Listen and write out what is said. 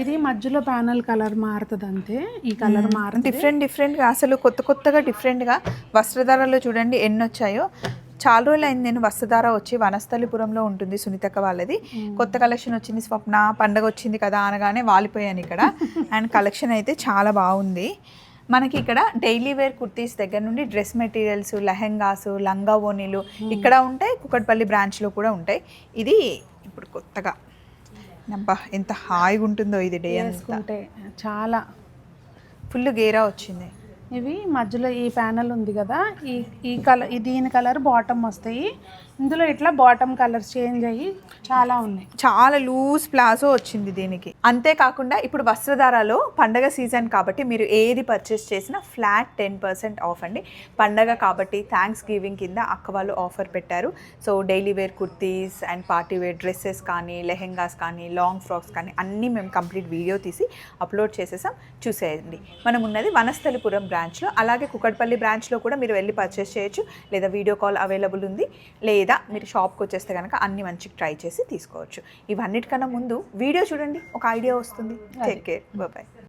ఇది మధ్యలో panel colour మారుతుంది అంతే. ఈ కలర్ మారుతుంది. డిఫరెంట్గా అసలు కొత్తగా డిఫరెంట్గా వస్త్రధారలో చూడండి ఎన్ని వచ్చాయో. చాలా రోజులు అయింది నేను వస్త్రధార వచ్చి. వనస్థలిపురంలో ఉంటుంది సునీతక్క వాళ్ళది. కొత్త కలెక్షన్ వచ్చింది. స్వప్న పండగ వచ్చింది కదా అనగానే వాలిపోయాను ఇక్కడ. అండ్ కలెక్షన్ అయితే చాలా బాగుంది. మనకి ఇక్కడ డైలీ వేర్ కుర్తీస్ దగ్గర నుండి డ్రెస్ మెటీరియల్స్, లెహెంగాస్, లంగా ఓనీలు ఇక్కడ ఉంటాయి. కుకట్పల్లి బ్రాంచ్లో కూడా ఉంటాయి. ఇది ఇప్పుడు కొత్తగా నబ్బా ఎంత హాయిగా ఉంటుందో ఇది. డే వేసుకుంటే చాలా ఫుల్ గేరా వచ్చింది. ఇవి మధ్యలో ఈ ప్యానల్ ఉంది కదా, ఈ కలర్, దీని కలర్ బాటమ్ వస్తాయి. ఇందులో ఇట్లా బాటమ్ కలర్స్ చేంజ్ అయ్యి చాలా ఉన్నాయి. చాలా లూజ్ ప్లాజో వచ్చింది దీనికి. అంతేకాకుండా ఇప్పుడు వస్త్రధారాలో పండగ సీజన్ కాబట్టి మీరు ఏది పర్చేస్ చేసినా ఫ్లాట్ 10% ఆఫ్ అండి. పండగ కాబట్టి థ్యాంక్స్ గివింగ్ కింద అక్క వాళ్ళు ఆఫర్ పెట్టారు. So daily wear kurtis and party wear dresses కానీ, లెహెంగాస్ కానీ, లాంగ్ ఫ్రాక్స్ కానీ అన్నీ మేము కంప్లీట్ వీడియో తీసి అప్లోడ్ చేసేసాం, చూసేయండి. మనం ఉన్నది వనస్థలిపురం బ్రాంచ్లో. అలాగే కుకట్పల్లి బ్రాంచ్లో కూడా మీరు వెళ్ళి పర్చేస్ చేయొచ్చు, లేదా వీడియో కాల్ అవైలబుల్ ఉంది, లేదా మీరు షాప్కి వచ్చేస్తే కనుక అన్ని మంచిగా ట్రై చేసి తీసుకోవచ్చు. ఇవన్నిటికన్నా ముందు వీడియో చూడండి, ఒక ఐడియా వస్తుంది. Take care, bye.